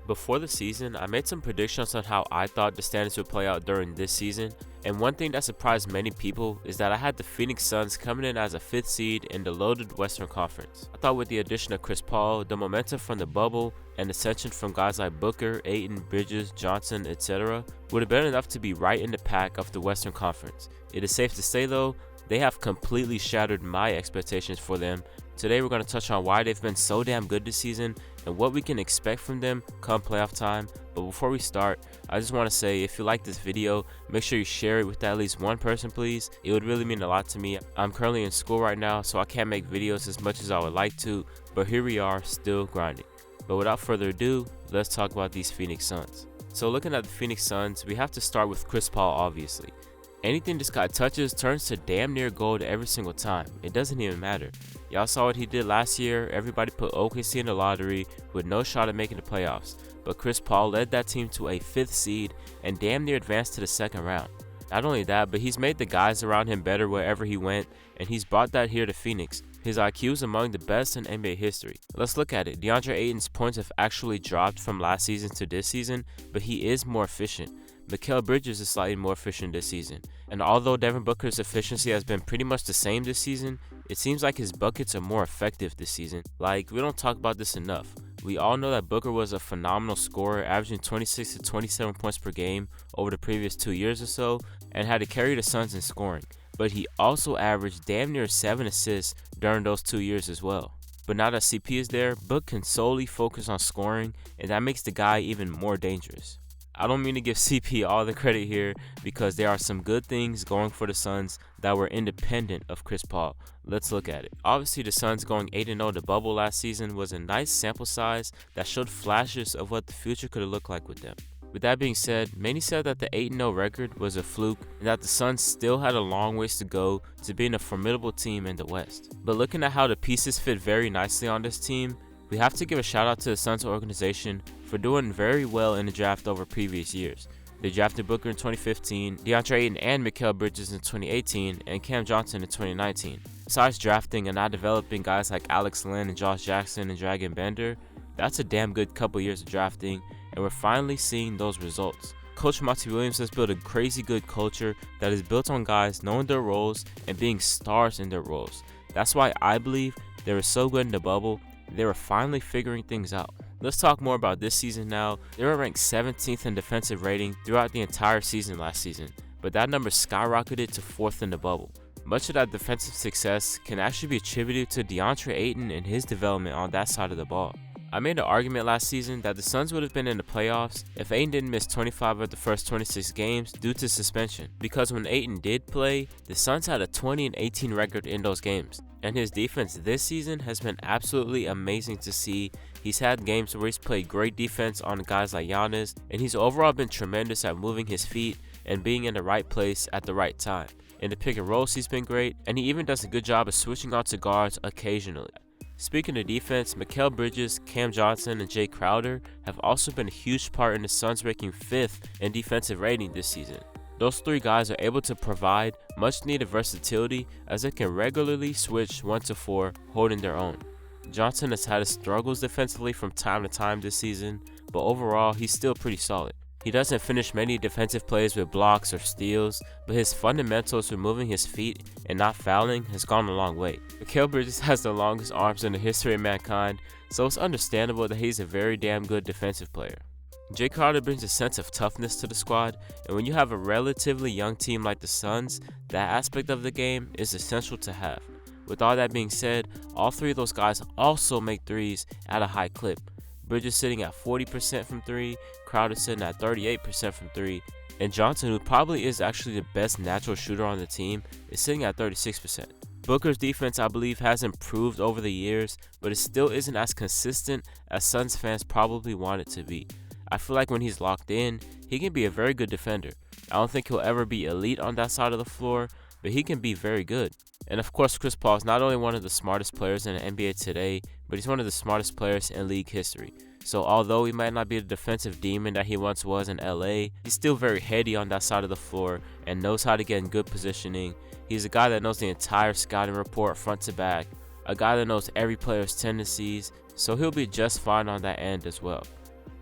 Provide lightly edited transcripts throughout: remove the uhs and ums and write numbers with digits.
Before the season, I made some predictions on how I thought the standings would play out during this season, and one thing that surprised many people is that I had the Phoenix Suns coming in as a 5th seed in the loaded Western Conference. I thought with the addition of Chris Paul, the momentum from the bubble, and ascension from guys like Booker, Ayton, Bridges, Johnson, etc. would have been enough to be right in the pack of the Western Conference. It is safe to say though, they have completely shattered my expectations for them. Today we're going to touch on why they've been so damn good this season and what we can expect from them come playoff time. But before we start, I just want to say if you like this video, make sure you share it with at least one person please. It would really mean a lot to me. I'm currently in school right now, so I can't make videos as much as I would like to, but here we are still grinding. But without further ado, let's talk about these Phoenix Suns. So looking at the Phoenix Suns, we have to start with Chris Paul obviously. Anything this guy touches turns to damn near gold every single time. It doesn't even matter. Y'all saw what he did last year. Everybody put OKC in the lottery with no shot at making the playoffs. But Chris Paul led that team to a 5th seed and damn near advanced to the 2nd round. Not only that, but he's made the guys around him better wherever he went, and he's brought that here to Phoenix. His IQ is among the best in NBA history. Let's look at it. DeAndre Ayton's points have actually dropped from last season to this season, but he is more efficient. Mikael Bridges is slightly more efficient this season. And although Devin Booker's efficiency has been pretty much the same this season, it seems like his buckets are more effective this season. Like, we don't talk about this enough. We all know that Booker was a phenomenal scorer, averaging 26 to 27 points per game over the previous 2 years or so, and had to carry the Suns in scoring. But he also averaged damn near 7 assists during those 2 years as well. But now that CP is there, Book can solely focus on scoring, and that makes the guy even more dangerous. I don't mean to give CP all the credit here because there are some good things going for the Suns that were independent of Chris Paul. Let's look at it. Obviously, the Suns going 8-0 the bubble last season was a nice sample size that showed flashes of what the future could look like with them. With that being said, many said that the 8-0 record was a fluke and that the Suns still had a long ways to go to being a formidable team in the West. But looking at how the pieces fit very nicely on this team, we have to give a shout out to the Suns organization for doing very well in the draft over previous years. They drafted Booker in 2015, DeAndre Ayton and Mikael Bridges in 2018, and Cam Johnson in 2019. Besides drafting and not developing guys like Alex Len and Josh Jackson and Dragan Bender, that's a damn good couple years of drafting, and we're finally seeing those results. Coach Monty Williams has built a crazy good culture that is built on guys knowing their roles and being stars in their roles. That's why I believe they were so good in the bubble. They were finally figuring things out. Let's talk more about this season now. They were ranked 17th in defensive rating throughout the entire season last season, but that number skyrocketed to 4th in the bubble. Much of that defensive success can actually be attributed to DeAndre Ayton and his development on that side of the ball. I made an argument last season that the Suns would have been in the playoffs if Ayton didn't miss 25 of the first 26 games due to suspension, because when Ayton did play, the Suns had a 20-18 record in those games. And his defense this season has been absolutely amazing to see. He's had games where he's played great defense on guys like Giannis, and he's overall been tremendous at moving his feet and being in the right place at the right time. In the pick and rolls, he's been great, and he even does a good job of switching out to guards occasionally. Speaking of defense, Mikael Bridges, Cam Johnson, and Jay Crowder have also been a huge part in the Suns ranking 5th in defensive rating this season. Those 3 guys are able to provide much needed versatility as they can regularly switch 1 to 4, holding their own. Johnson has had his struggles defensively from time to time this season, but overall he's still pretty solid. He doesn't finish many defensive plays with blocks or steals, but his fundamentals for moving his feet and not fouling has gone a long way. Mikael Bridges has the longest arms in the history of mankind, so it's understandable that he's a very damn good defensive player. Jay Crowder brings a sense of toughness to the squad, and when you have a relatively young team like the Suns, that aspect of the game is essential to have. With all that being said, all 3 of those guys also make threes at a high clip. Bridges sitting at 40% from 3, Crowder sitting at 38% from 3, and Johnson, who probably is actually the best natural shooter on the team, is sitting at 36%. Booker's defense, I believe, has improved over the years, but it still isn't as consistent as Suns fans probably want it to be. I feel like when he's locked in, he can be a very good defender. I don't think he'll ever be elite on that side of the floor, but he can be very good. And of course, Chris Paul is not only one of the smartest players in the NBA today, but he's one of the smartest players in league history. So although he might not be the defensive demon that he once was in LA, he's still very heady on that side of the floor and knows how to get in good positioning. He's a guy that knows the entire scouting report front to back, a guy that knows every player's tendencies, so he'll be just fine on that end as well.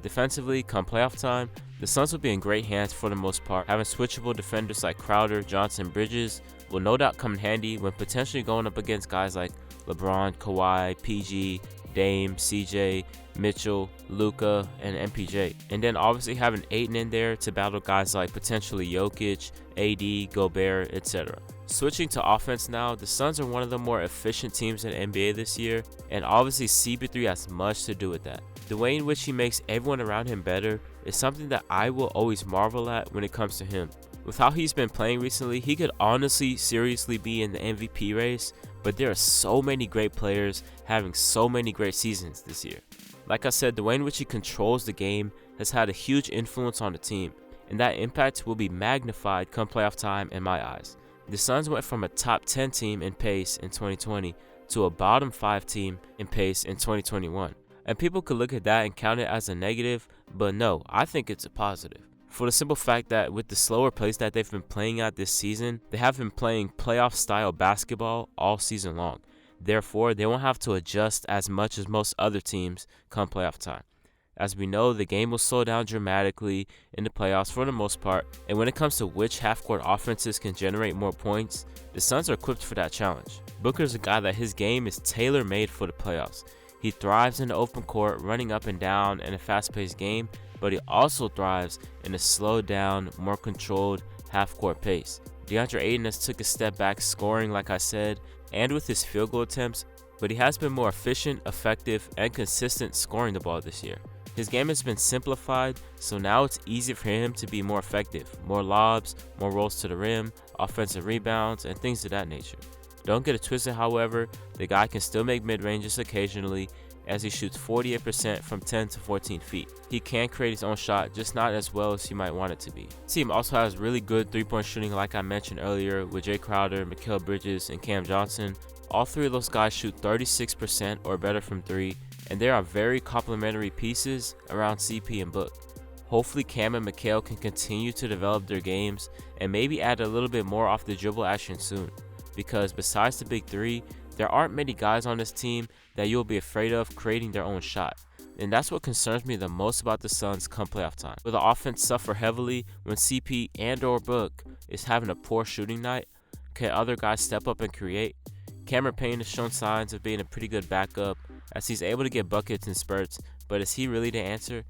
Defensively, come playoff time, the Suns will be in great hands for the most part. Having switchable defenders like Crowder, Johnson, Bridges will no doubt come in handy when potentially going up against guys like LeBron, Kawhi, PG, Dame, CJ, Mitchell, Luka, and MPJ. And then obviously having Ayton in there to battle guys like potentially Jokic, AD, Gobert, etc. Switching to offense now, the Suns are one of the more efficient teams in the NBA this year, and obviously CP3 has much to do with that. The way in which he makes everyone around him better is something that I will always marvel at when it comes to him. With how he's been playing recently, he could honestly seriously be in the MVP race, but there are so many great players having so many great seasons this year. Like I said, the way in which he controls the game has had a huge influence on the team, and that impact will be magnified come playoff time in my eyes. The Suns went from a top 10 team in pace in 2020 to a bottom 5 team in pace in 2021. And people could look at that and count it as a negative, but no, I think it's a positive. For the simple fact that with the slower pace that they've been playing at this season, they have been playing playoff style basketball all season long. Therefore, they won't have to adjust as much as most other teams come playoff time. As we know, the game will slow down dramatically in the playoffs for the most part, and when it comes to which half-court offenses can generate more points, the Suns are equipped for that challenge. Booker's a guy that his game is tailor-made for the playoffs. He thrives in the open court, running up and down in a fast-paced game, but he also thrives in a slowed down, more controlled half-court pace. DeAndre Ayton has took a step back scoring, like I said, and with his field goal attempts, but he has been more efficient, effective, and consistent scoring the ball this year. His game has been simplified, so now it's easy for him to be more effective. More lobs, more rolls to the rim, offensive rebounds, and things of that nature. Don't get it twisted, however, the guy can still make mid-ranges occasionally as he shoots 48% from 10 to 14 feet. He can create his own shot, just not as well as he might want it to be. The team also has really good three-point shooting like I mentioned earlier with Jay Crowder, Mikael Bridges, and Cam Johnson. All three of those guys shoot 36% or better from 3, and they are very complementary pieces around CP and Book. Hopefully Cam and Mikael can continue to develop their games and maybe add a little bit more off the dribble action soon, because besides the big three, there aren't many guys on this team that you'll be afraid of creating their own shot. And that's what concerns me the most about the Suns come playoff time. Will the offense suffer heavily when CP and or Book is having a poor shooting night? Can other guys step up and create? Cameron Payne has shown signs of being a pretty good backup as he's able to get buckets in spurts, but is he really the answer?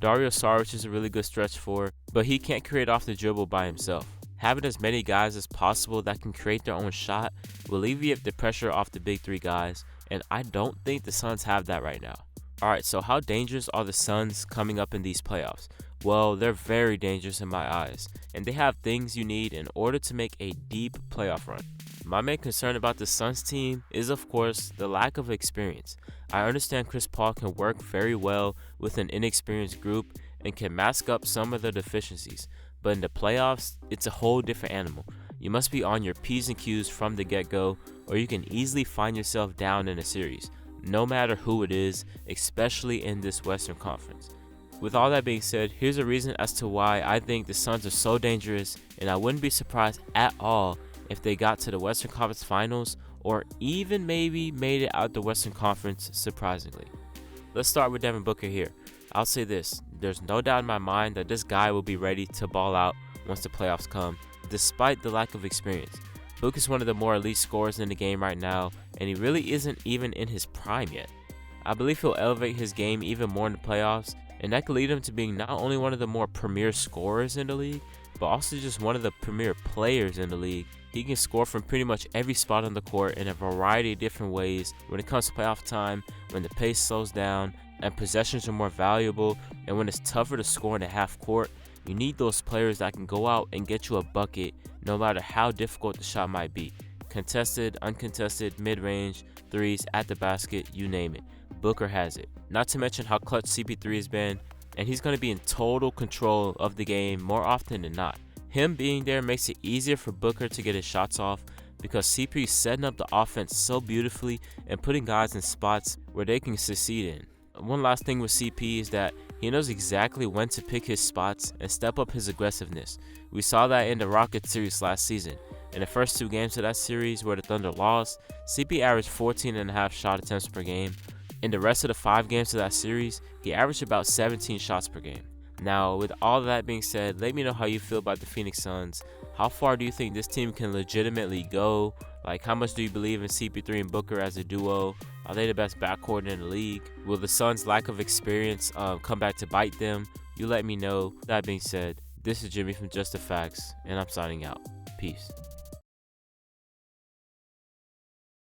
Dario Saric is a really good stretch four, but he can't create off the dribble by himself. Having as many guys as possible that can create their own shot will alleviate the pressure off the big three guys, and I don't think the Suns have that right now. Alright, so how dangerous are the Suns coming up in these playoffs? Well, they're very dangerous in my eyes, and they have things you need in order to make a deep playoff run. My main concern about the Suns team is, of course, the lack of experience. I understand Chris Paul can work very well with an inexperienced group and can mask up some of the deficiencies, but in the playoffs, it's a whole different animal. You must be on your P's and Q's from the get-go, or you can easily find yourself down in a series, no matter who it is, especially in this Western Conference. With all that being said, here's a reason as to why I think the Suns are so dangerous, and I wouldn't be surprised at all if they got to the Western Conference Finals or even maybe made it out the Western Conference surprisingly. Let's start with Devin Booker here. I'll say this, there's no doubt in my mind that this guy will be ready to ball out once the playoffs come, despite the lack of experience. Book is one of the more elite scorers in the game right now, and he really isn't even in his prime yet. I believe he'll elevate his game even more in the playoffs, and that could lead him to being not only one of the more premier scorers in the league, but also just one of the premier players in the league. He can score from pretty much every spot on the court in a variety of different ways when it comes to playoff time, when the pace slows down and possessions are more valuable, and when it's tougher to score in the half court. You need those players that can go out and get you a bucket no matter how difficult the shot might be. Contested, uncontested, mid-range, threes, at the basket, you name it. Booker has it. Not to mention how clutch CP3 has been, and he's going to be in total control of the game more often than not. Him being there makes it easier for Booker to get his shots off because CP is setting up the offense so beautifully and putting guys in spots where they can succeed in. One last thing with CP is that he knows exactly when to pick his spots and step up his aggressiveness. We saw that in the Rockets series last season. In the first 2 games of that series where the Thunder lost, CP averaged 14.5 shot attempts per game, In the rest of the 5 games of that series, he averaged about 17 shots per game. Now, with all that being said, let me know how you feel about the Phoenix Suns. How far do you think this team can legitimately go? Like, how much do you believe in CP3 and Booker as a duo? Are they the best backcourt in the league? Will the Suns' lack of experience come back to bite them? You let me know. That being said, this is Jimmy from Just the Facts, and I'm signing out. Peace.